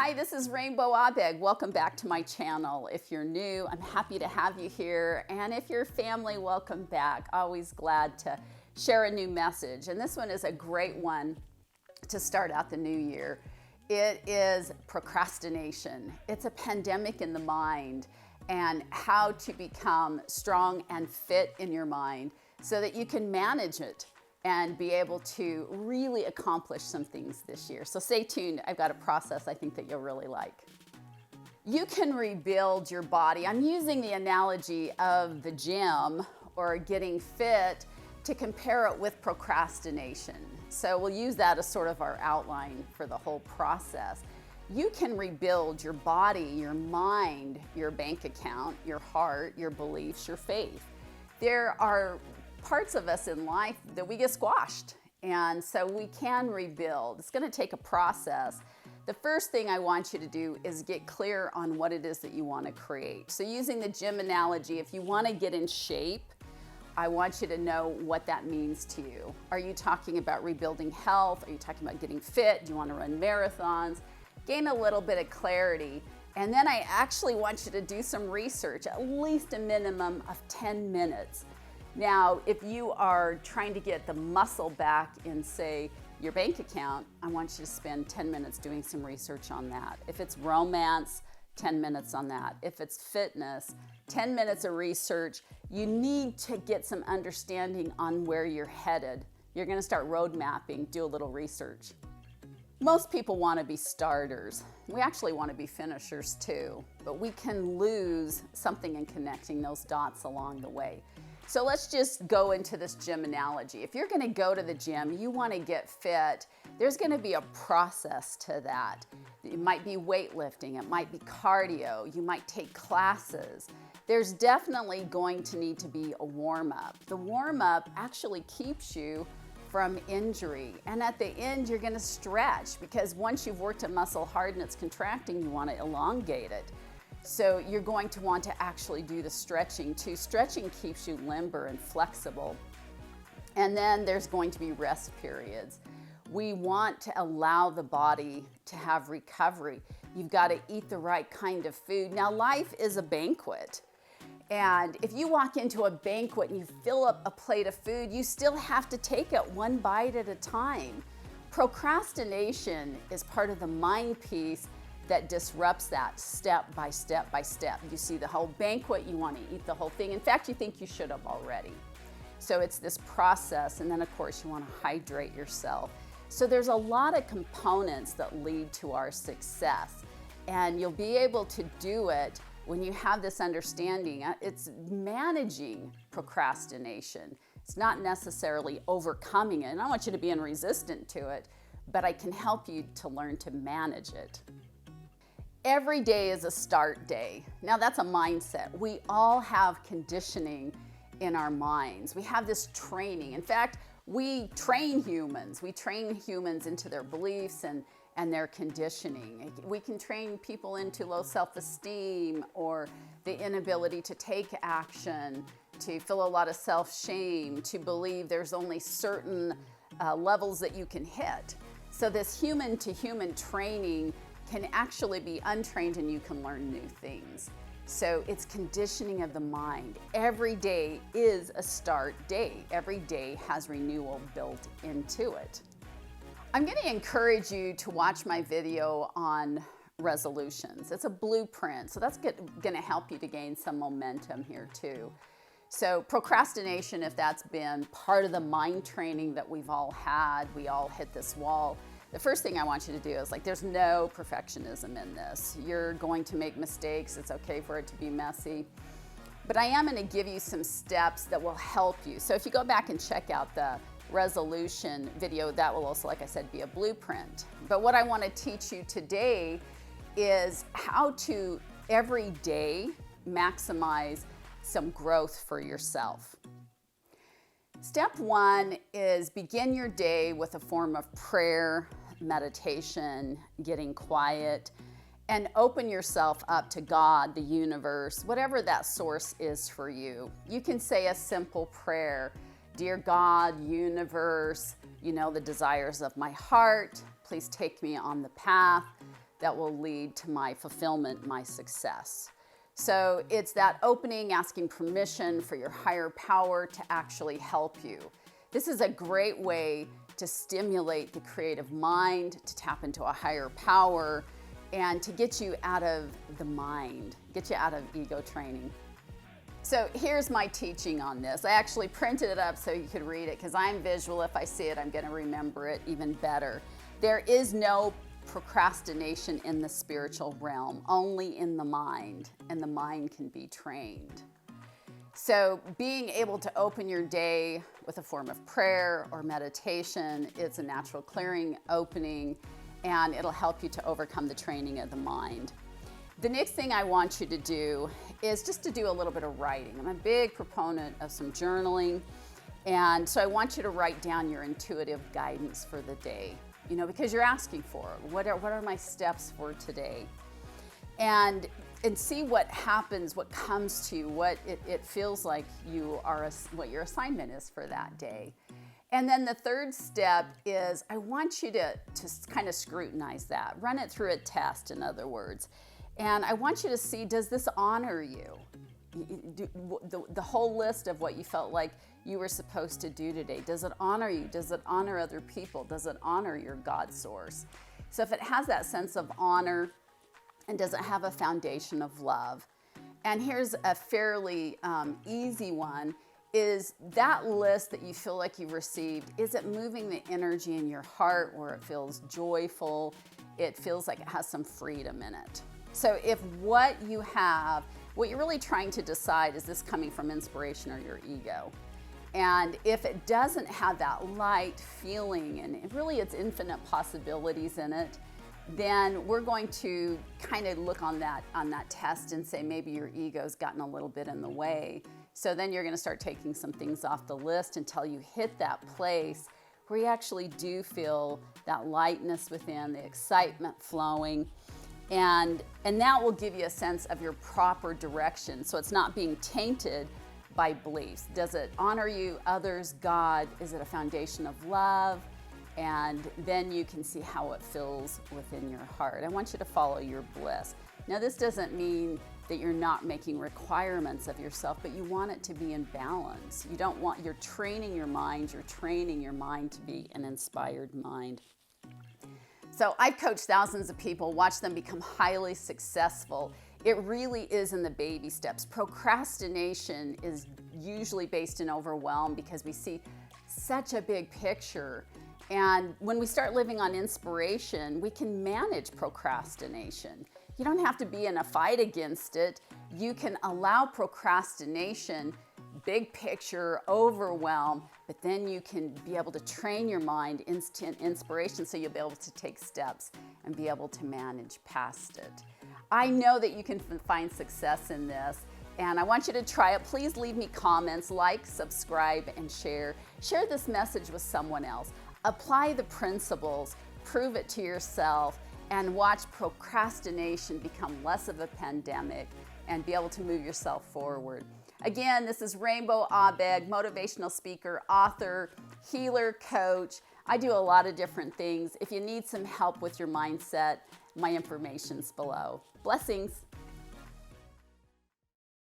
Hi, this is Rainbow Abegg. Welcome back to my channel. If you're new, I'm happy to have you here. And if you're family, welcome back. Always glad to share a new message. And this one is a great one to start out the new year. It is procrastination. It's a pandemic in the mind and how to become strong and fit in your mind so that you can manage it and be able to really accomplish some things this year. So stay tuned. I've got a process I think that you'll really like. You can rebuild your body. I'm using the analogy of the gym or getting fit to compare it with procrastination. So we'll use that as sort of our outline for the whole process. You can rebuild your body, your mind, your bank account, your heart, your beliefs, your faith. There are parts of us in life that we get squashed, and so we can rebuild. It's going to take a process. The first thing I want you to do is get clear on what it is that you want to create. So using the gym analogy, if you want to get in shape, I want you to know what that means to you. Are you talking about rebuilding health? Are you talking about getting fit? Do you want to run marathons? Gain a little bit of clarity. And then I actually want you to do some research, at least a minimum of 10 minutes. Now, if you are trying to get the muscle back in, say, your bank account, I want you to spend 10 minutes doing some research on that. If it's romance, 10 minutes on that. If it's fitness, 10 minutes of research. You need to get some understanding on where you're headed. You're going to start road mapping, do a little research. Most people want to be starters. We actually want to be finishers too, but we can lose something in connecting those dots along the way. So let's just go into this gym analogy. If you're going to go to the gym, you want to get fit, there's going to be a process to that. It might be weightlifting, it might be cardio, you might take classes. There's definitely going to need to be a warm-up. The warm-up actually keeps you from injury. And at the end, you're going to stretch, because once you've worked a muscle hard and it's contracting, you want to elongate it. So you're going to want to actually do the stretching too. Stretching keeps you limber and flexible. And then there's going to be rest periods. We want to allow the body to have recovery. You've got to eat the right kind of food. Now, life is a banquet. And if you walk into a banquet and you fill up a plate of food, you still have to take it one bite at a time. Procrastination is part of the mind piece that disrupts that step by step by step. You see the whole banquet, you want to eat the whole thing. In fact, you think you should have already. So it's this process, and then of course you want to hydrate yourself. So there's a lot of components that lead to our success, and you'll be able to do it when you have this understanding. It's managing procrastination. It's not necessarily overcoming it, and I want you to be resistant to it, but I can help you to learn to manage it. Every day is a start day. Now that's a mindset. We all have conditioning in our minds. We have this training. In fact, we train humans. We train humans into their beliefs and their conditioning. We can train people into low self-esteem or the inability to take action, to feel a lot of self-shame, to believe there's only certain levels that you can hit. So this human-to-human training can actually be untrained, and you can learn new things. So it's conditioning of the mind. Every day is a start day. Every day has renewal built into it. I'm going to encourage you to watch my video on resolutions. It's a blueprint, so that's going to help you to gain some momentum here too. So procrastination, if that's been part of the mind training that we've all had, we all hit this wall. The first thing I want you to do is, there's no perfectionism in this. You're going to make mistakes. It's okay for it to be messy. But I am going to give you some steps that will help you. So if you go back and check out the resolution video, that will also, like I said, be a blueprint. But what I want to teach you today is how to every day maximize some growth for yourself. Step one is begin your day with a form of prayer, meditation, getting quiet, and open yourself up to God, the universe, whatever that source is for you. You can say a simple prayer. Dear God, universe, you know the desires of my heart. Please take me on the path that will lead to my fulfillment, my success. So it's that opening, asking permission for your higher power to actually help you. This is a great way to stimulate the creative mind, to tap into a higher power, and to get you out of the mind, get you out of ego training. So here's my teaching on this. I actually printed it up so you could read it because I'm visual. If I see it, I'm going to remember it even better. There is no procrastination in the spiritual realm, only in the mind, and the mind can be trained. So being able to open your day with a form of prayer or meditation, it's a natural clearing, opening, and it'll help you to overcome the training of the mind. The next thing I want you to do is just to do a little bit of writing. I'm a big proponent of some journaling, and so I want you to write down your intuitive guidance for the day, because you're asking for it. What are my steps for today? And see what happens, what comes to you, what it feels like what your assignment is for that day. And then the third step is I want you to kind of scrutinize that, run it through a test, in other words. And I want you to see, does this honor you? The whole list of what you felt like you were supposed to do today, does it honor you? Does it honor other people? Does it honor your God source? So if it has that sense of honor, and does it have a foundation of love? And here's a fairly easy one, is that list that you feel like you've received, is it moving the energy in your heart where it feels joyful, it feels like it has some freedom in it? So if what you're really trying to decide, is this coming from inspiration or your ego? And if it doesn't have that light feeling and really it's infinite possibilities in it, then we're going to kind of look on that test and say maybe your ego's gotten a little bit in the way. So then you're going to start taking some things off the list until you hit that place where you actually do feel that lightness within, the excitement flowing. And that will give you a sense of your proper direction. So it's not being tainted by beliefs. Does it honor you, others, God? Is it a foundation of love? And then you can see how it feels within your heart. I want you to follow your bliss. Now, this doesn't mean that you're not making requirements of yourself, but you want it to be in balance. You're training your mind to be an inspired mind. So I've coached thousands of people, watched them become highly successful. It really is in the baby steps. Procrastination is usually based in overwhelm because we see such a big picture. And when we start living on inspiration, we can manage procrastination. You don't have to be in a fight against it. You can allow procrastination, big picture, overwhelm, but then you can be able to train your mind, instant inspiration, so you'll be able to take steps and be able to manage past it. I know that you can find success in this, and I want you to try it. Please leave me comments, like, subscribe, and share. Share this message with someone else. Apply the principles, prove it to yourself, and watch procrastination become less of a pandemic and be able to move yourself forward. Again, this is Rainbow Abegg, motivational speaker, author, healer, coach. I do a lot of different things. If you need some help with your mindset, my information's below. Blessings.